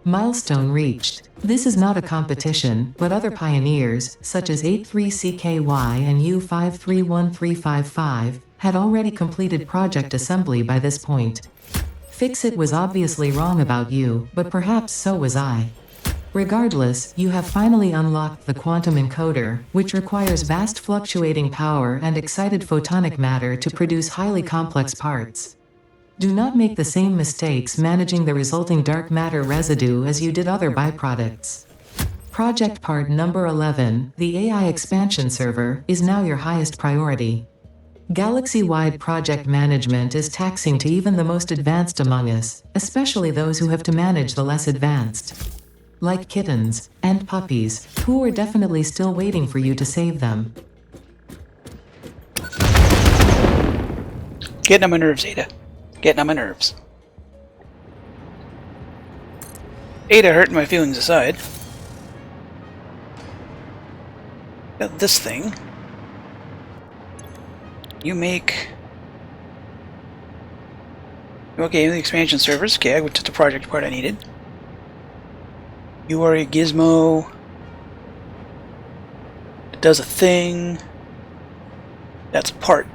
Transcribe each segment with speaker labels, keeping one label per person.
Speaker 1: Milestone reached. This is not a competition, but other pioneers, such as 83CKY and U531355, had already completed project assembly by this point. Fix-It was obviously wrong about you, but perhaps so was I. Regardless, you have finally unlocked the quantum encoder, which requires vast fluctuating power and excited photonic matter to produce highly complex parts. Do not make the same mistakes managing the resulting dark matter residue as you did other byproducts. Project part number 11, the AI expansion server, is now your highest priority. Galaxy-wide project management is taxing to even the most advanced among us, especially those who have to manage the less advanced. Like kittens and puppies, who are definitely still waiting for you to save them.
Speaker 2: Getting on my nerves, Ada. Getting on my nerves. Ada hurting my feelings aside. Got this thing. You make... Okay, the expansion servers. Okay, I went to the project part I needed. You are a gizmo that does a thing. That's a part.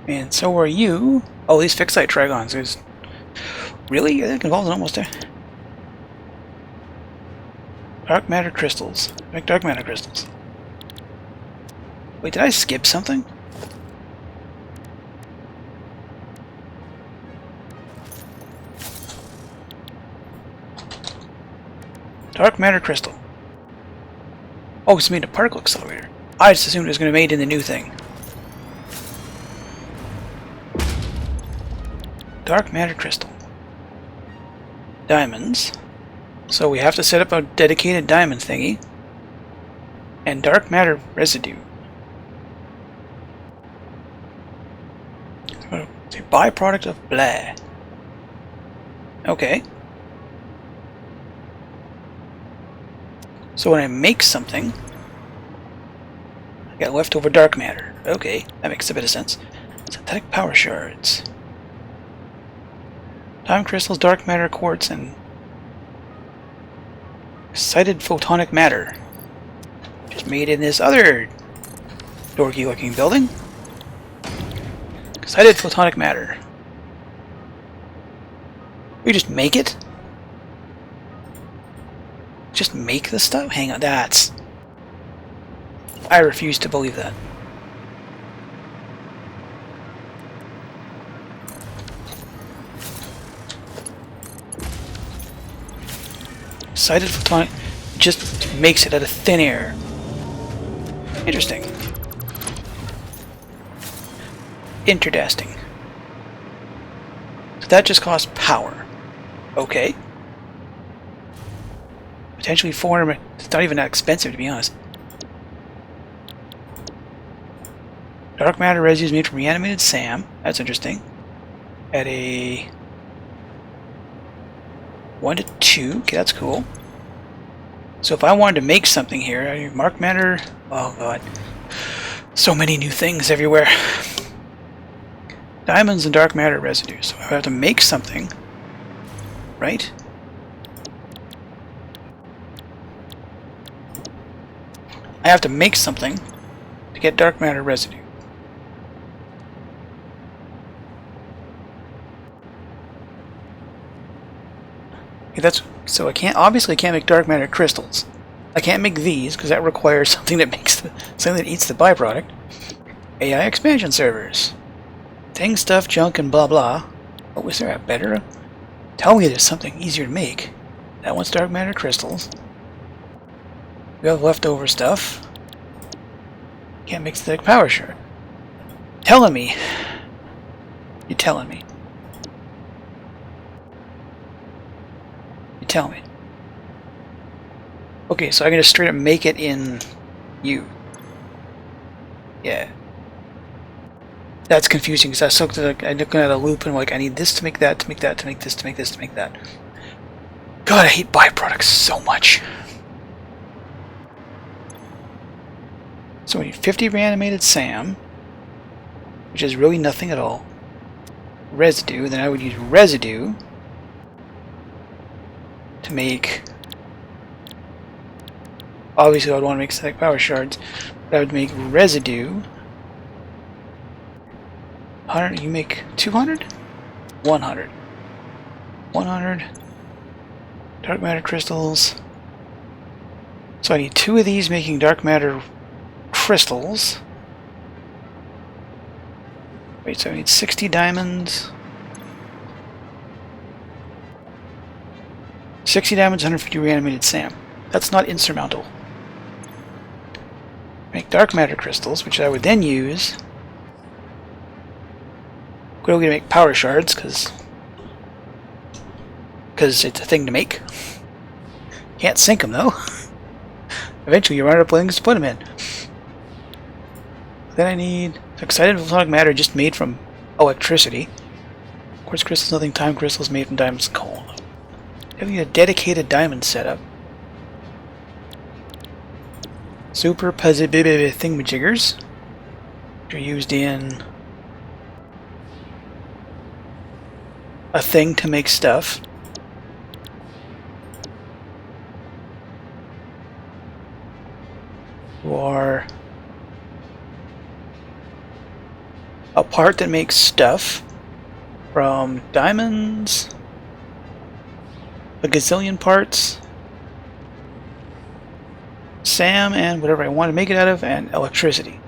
Speaker 2: And so are you. Oh, these fixite trigons. There's... Really? I think involved in almost there. Dark matter crystals. Make dark matter crystals. Wait, did I skip something? Dark matter crystal. Oh, it's made a particle accelerator. I just assumed it was going to be made in the new thing. Dark matter crystal. Diamonds. So we have to set up a dedicated diamond thingy. And dark matter residue. It's a byproduct of blah. Okay. So when I make something, I got leftover dark matter. Okay, that makes a bit of sense. Synthetic power shards. Time crystals, dark matter, quartz, and excited photonic matter. Just made in this other dorky looking building. Excited photonic matter. We just make it? Just make the stuff? Hang on, that's... I refuse to believe that. Excited photonic just makes it out of thin air. Interesting. Interdasting. So that just costs power. Okay. Potentially 400. It's not even that expensive, to be honest. Dark matter residues made from reanimated SAM. That's interesting. At a 1 to 2. Okay, that's cool. So if I wanted to make something here, dark matter. Oh god, so many new things everywhere. Diamonds and dark matter residues. So I have to make something, right? I have to make something to get dark matter residue. Okay, that's so I obviously can't make dark matter crystals. I can't make these because that requires something that makes something that eats the byproduct. AI expansion servers, thing, stuff, junk, and blah blah. Oh, is there a better? Tell me there's something easier to make. That one's dark matter crystals. We have leftover stuff. Can't make synthetic power shard. Telling me. You're telling me. You tell me. Okay, so I can just straight up make it in you. Yeah. That's confusing because I'm looking at a loop and I'm like, I need this to make that, to make that, to make this, to make this, to make that. God, I hate byproducts so much. So we need 50 reanimated SAM, which is really nothing at all. Residue, then I would use residue to make... Obviously I would want to make synthetic power shards, but I would make residue. 100, you make 200? 100. 100 dark matter crystals. So I need 2 of these making dark matter crystals. Wait, so I need 60 diamonds. 60 diamonds, 150 reanimated SAM. That's not insurmountable. Make dark matter crystals, which I would then use. We're going to make power shards, because it's a thing to make. Can't sink them, though. Eventually you run out of places to put them in. Then I need excited photonic matter just made from electricity. Quartz crystals, nothing. Time crystals made from diamonds and coal. I need a dedicated diamond setup. Super positive thingamajiggers, which are used in a thing to make stuff. Or a part that makes stuff from diamonds, a gazillion parts, SAM, and whatever I want to make it out of, and electricity.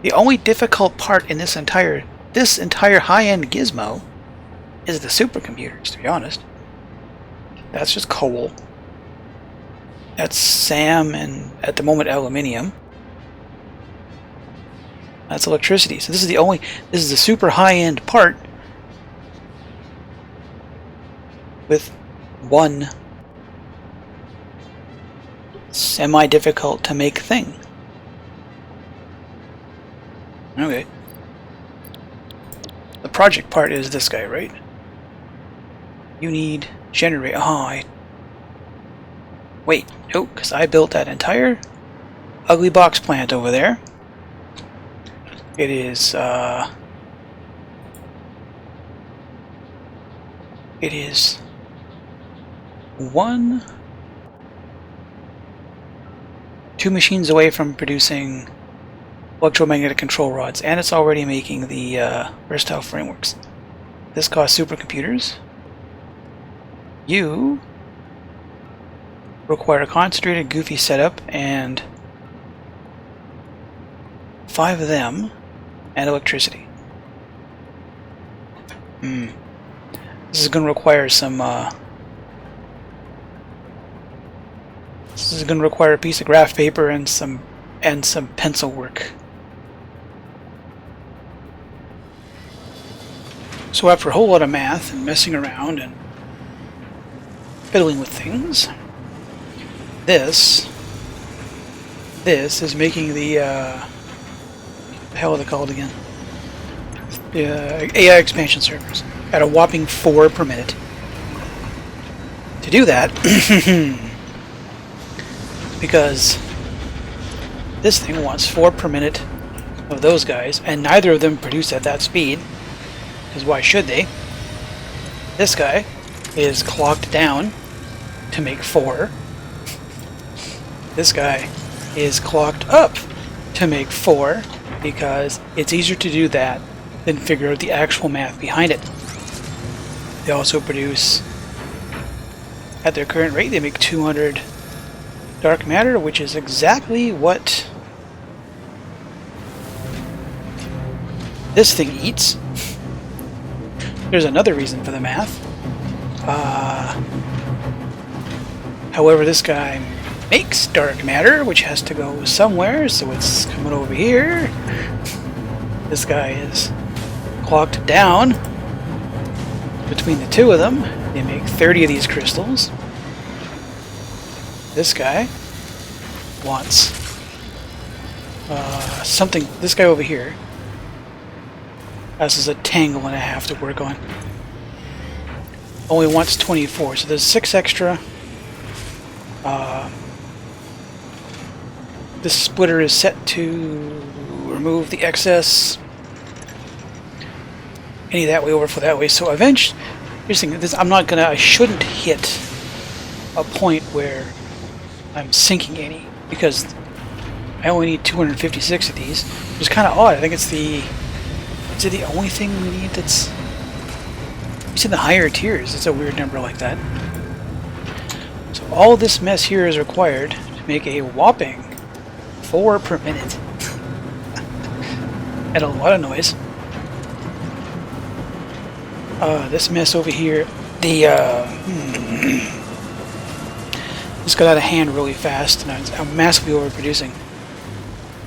Speaker 2: The only difficult part in this entire high-end gizmo is the supercomputers, to be honest. That's just coal. That's SAM and, at the moment, aluminium. That's electricity. So this is the super high-end part with one semi-difficult to make thing. Okay. The project part is this guy, right? You need generate. Oh, wait, no, because I built that entire ugly box plant over there. It is, two machines away from producing electromagnetic control rods, and it's already making the versatile frameworks. This costs supercomputers. You require a concentrated goofy setup and 5 of them and electricity. This is going to require some this is going to require a piece of graph paper and some pencil work. So after a whole lot of math and messing around and fiddling with things, this is making the what the hell are they called again? The AI expansion servers at a whopping 4 per minute. To do that, because this thing wants 4 per minute of those guys, and neither of them produce at that speed, because why should they? This guy is clocked down to make 4. This guy is clocked up to make 4, because it's easier to do that than figure out the actual math behind it. They also produce, at their current rate, they make 200 dark matter, which is exactly what this thing eats. There's another reason for the math. However, this guy makes dark matter, which has to go somewhere, so it's coming over here. This guy is clocked down. Between the two of them, they make 30 of these crystals. This guy wants something. This guy over here. This is a tangle and a half to work on. Only wants 24, so there's 6 extra. This splitter is set to remove the excess. Any that way, overflow that way. So eventually, Here's the thing, I shouldn't hit a point where I'm sinking any, because I only need 256 of these. It's kind of odd. I think is it the only thing we need that's... It's in the higher tiers. It's a weird number like that. So all this mess here is required to make a whopping 4 per minute. And a lot of noise. This mess over here, this got out of hand really fast, and I'm massively overproducing.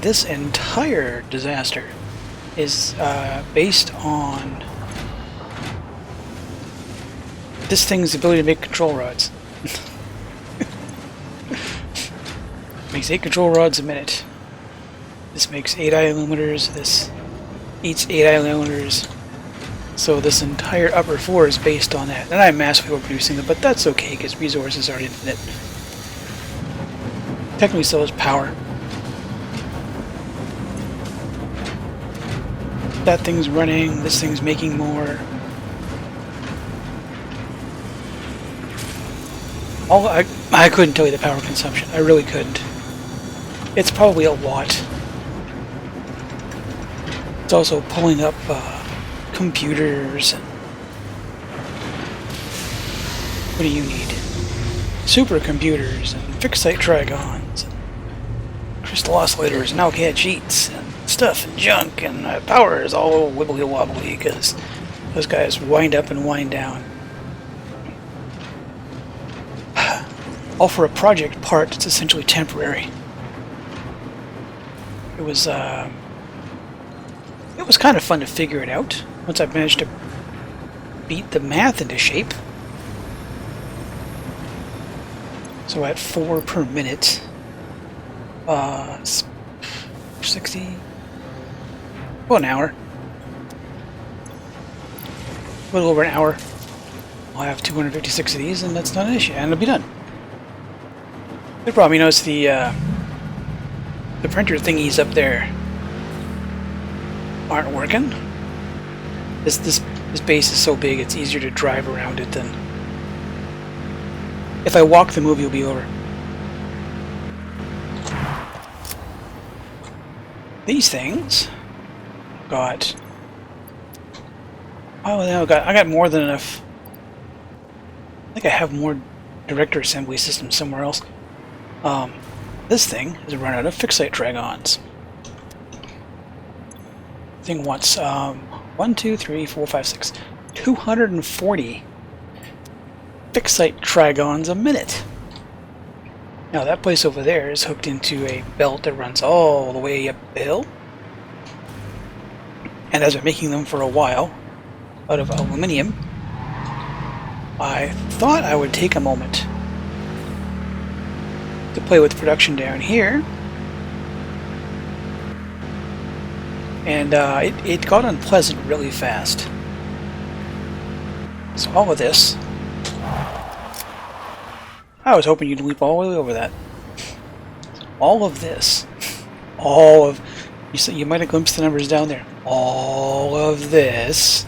Speaker 2: This entire disaster is based on this thing's ability to make control rods. Makes 8 control rods a minute. This makes 8 eye illuminators. This eats 8 eye illuminators. So this entire upper floor is based on that. And I'm massively overproducing it, but that's okay because resources are infinite. Technically still has power. That thing's running, this thing's making more. I couldn't tell you the power consumption. I really couldn't. It's probably a lot. It's also pulling up computers. What do you need? Supercomputers and fixed-site trigons, and crystal oscillators, and alkyd sheets, and stuff and junk, and power is all wibbly wobbly because those guys wind up and wind down. All for a project part that's essentially temporary. It was kind of fun to figure it out once I managed to beat the math into shape. So at 4 per minute, 60, well, an hour. A little over an hour. I'll have 256 of these, and that's not an issue, and it'll be done. The problem, you notice the printer thingies up there aren't working. This base is so big, it's easier to drive around it than... If I walk, the movie will be over. These things got... Oh, no, I got more than enough. I think I have more director assembly systems somewhere else. This thing has run out of fixed-site dragons. Thing wants 1, 2, 3, 4, 5, 6, 240 fixed-site trigons a minute. Now that place over there is hooked into a belt that runs all the way up the hill. And as I'm making them for a while out of aluminium, I thought I would take a moment to play with production down here. And it got unpleasant really fast. So all of this, I was hoping you'd leap all the way over that. All of this, you might have glimpsed the numbers down there. All of this,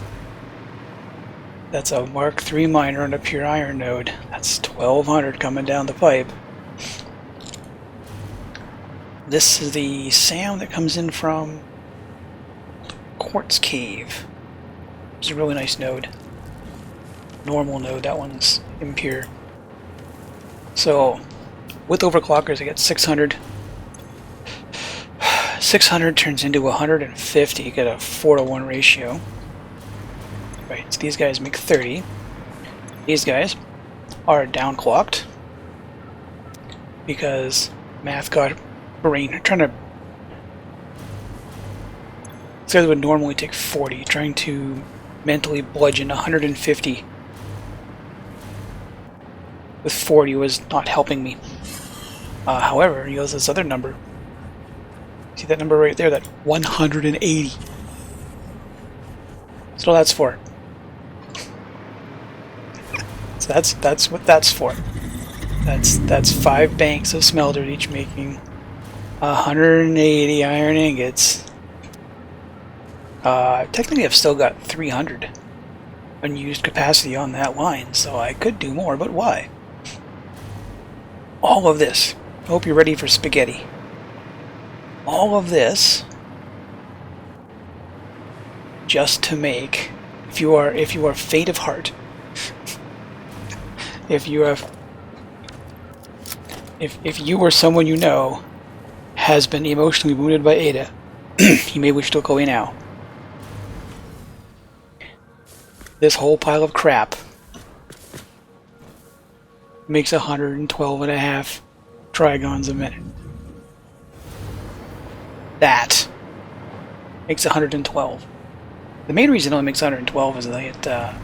Speaker 2: that's a Mark III miner on a pure iron node. That's 1200 coming down the pipe. This is the sound that comes in from Quartz Cave. It's a really nice node. Normal node, that one's impure. So, with overclockers I get 600. 600 turns into 150, you get a 4:1 ratio. Right, so these guys make 30. These guys are downclocked because math got brain trying to... These guys would normally take 40, trying to mentally bludgeon 150 with 40 was not helping me. However, you know, this other number. See that number right there, that 180. That's what that's for. So that's what that's for. That's 5 banks of smelter, each making 180 iron ingots. Technically I've still got 300. unused capacity on that line, so I could do more, but why? All of this. I hope you're ready for spaghetti. All of this just to make, if you are faint of heart, if you or someone you know has been emotionally wounded by Ada, you may wish to go away now. This whole pile of crap makes 112.5 trigons a minute. That makes 112. The main reason it only makes 112 is that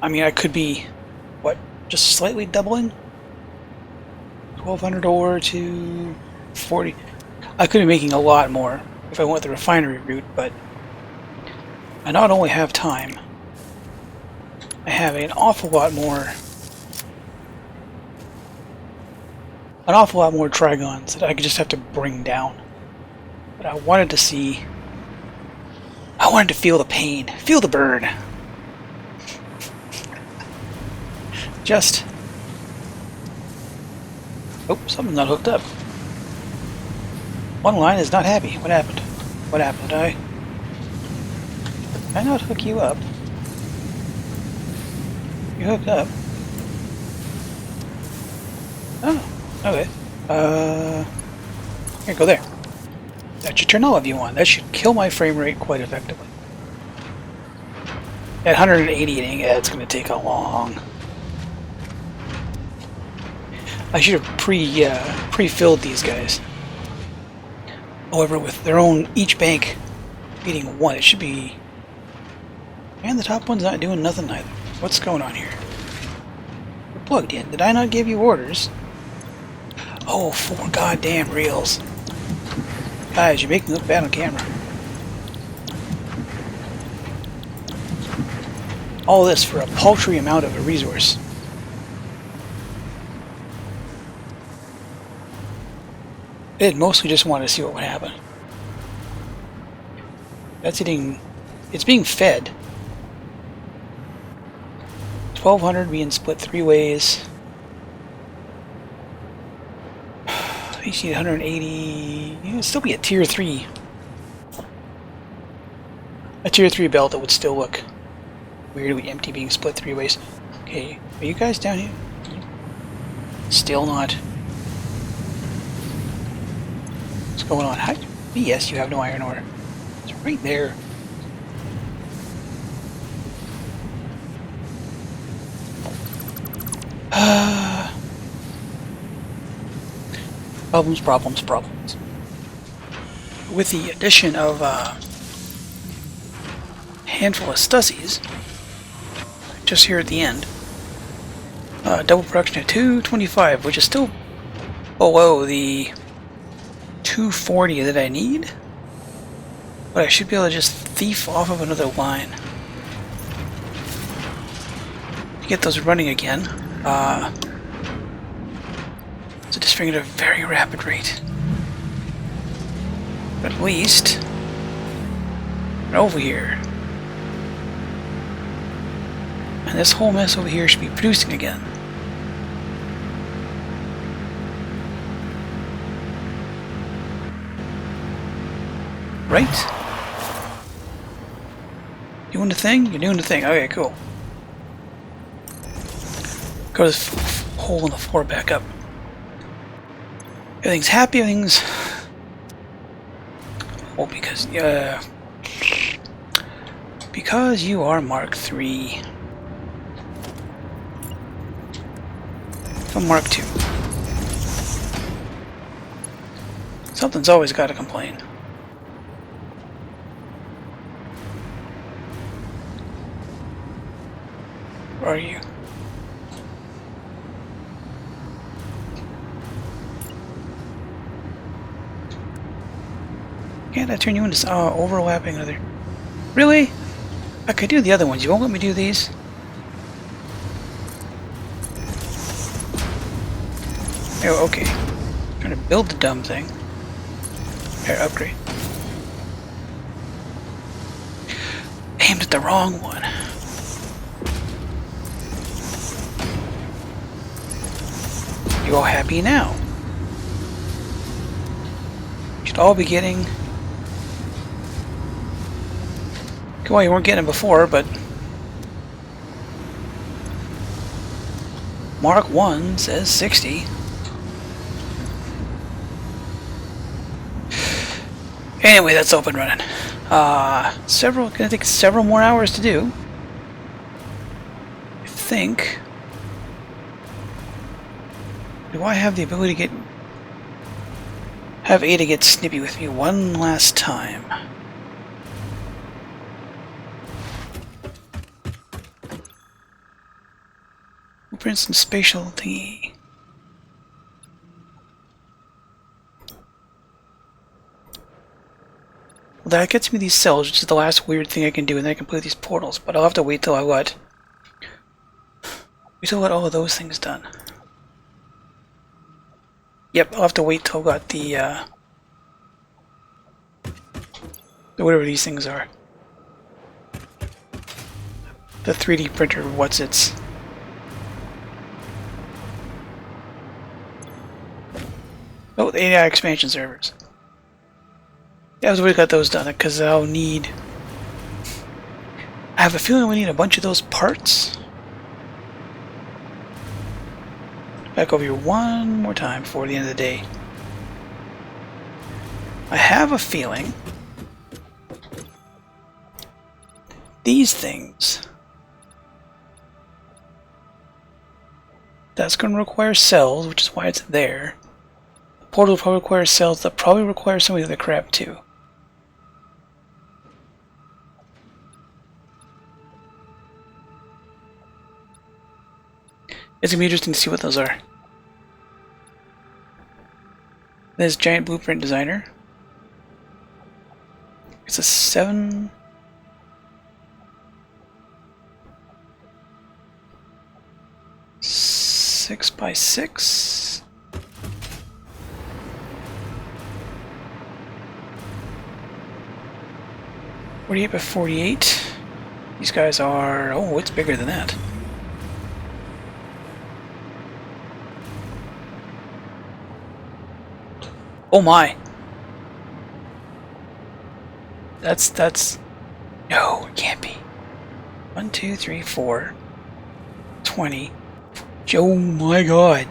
Speaker 2: I mean, I could be, what, just slightly doubling? 1200 ore to 40. I could be making a lot more if I went the refinery route, but I not only have time, I have an awful lot more trigons that I could just have to bring down. But I wanted to feel the pain, feel the burn. Oh, something's not hooked up. One line is not happy. What happened? What happened? Did I not hook you up? You hooked up. Oh, okay. Here, go there. That should turn all of you on. That should kill my frame rate quite effectively. At 180, it's going to take a long. I should have pre-filled these guys. However, with their own each bank beating one, it should be. And the top one's not doing nothing either. What's going on here? You're plugged in. Did I not give you orders? Oh, 4 goddamn reels. Guys, you make me look bad on camera. All this for a paltry amount of a resource. I did mostly just want to see what would happen. That's hitting. It's being fed. 1200 being split 3 ways. You see 180. It would still be a tier 3. A tier 3 belt that would still look weirdly empty being split 3 ways. Okay, are you guys down here? Still not. What's going on? How? Yes, you have no iron ore. It's right there. Problems. With the addition of a handful of Stussies, just here at the end, double production at 225, which is still below the 240 that I need, but I should be able to just thief off of another line to get those running again. So just bring it at a very rapid rate. But at least over here. And this whole mess over here should be producing again. Right? Doing the thing? You're doing the thing. Okay, cool. Go to this hole in the floor back up. Everything's happy, everything's... Oh, because you are Mark III. From Mark II. Something's always got to complain. Where are you? Can't I turn you into overlapping other... Really? I could do the other ones. You won't let me do these? Oh, okay. I'm trying to build the dumb thing. Here, upgrade. Aimed at the wrong one. You all happy now? Should all be getting... Well, you weren't getting them before, but... Mark 1 says 60. Anyway, that's up and running. Gonna take several more hours to do. I think. Do I have the ability to get... Have Ada get snippy with me one last time. Blueprints and spatial thingy. Well, that gets me these cells, which is the last weird thing I can do, and then I can play these portals. But I'll have to wait till I got all of those things done. Yep, I'll have to wait till I got the whatever these things are. The 3D printer, what's-its. Oh, the AI expansion servers. Yeah, I've already got those done, because I'll need... I have a feeling we need a bunch of those parts. Back over here one more time before the end of the day. I have a feeling these things, that's going to require cells, which is why it's there. The portal will probably require cells that probably require some of the other crap too. It's going to be interesting to see what those are. There's Giant Blueprint Designer. It's a 7... Six by 6. .48 by 48. These guys are... Oh, it's bigger than that. Oh my! That's... No, it can't be. 1, 2, 3, 4. 20. Oh my god.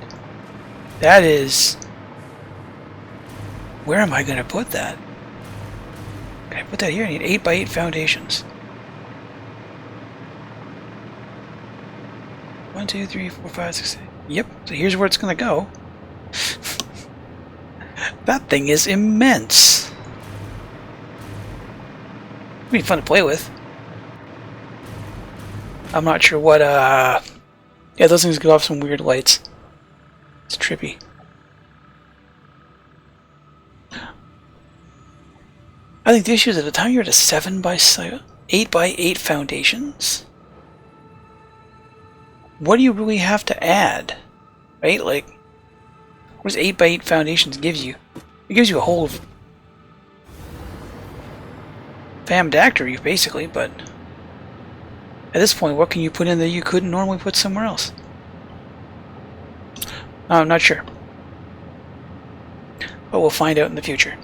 Speaker 2: That is... Where am I going to put that? Can I put that here? I need 8 by 8 foundations. 1, 2, 3, 4, 5, 6, 8. Yep, so here's where it's going to go. That thing is immense. It'll be fun to play with. I'm not sure what, yeah, those things give off some weird lights. It's trippy. I think the issue is at the time you're at a 8 by 8 foundations. What do you really have to add? Right? Like, what does 8 by 8 foundations gives you? It gives you a whole famdactory, basically, but at this point, what can you put in that you couldn't normally put somewhere else? I'm not sure. But we'll find out in the future.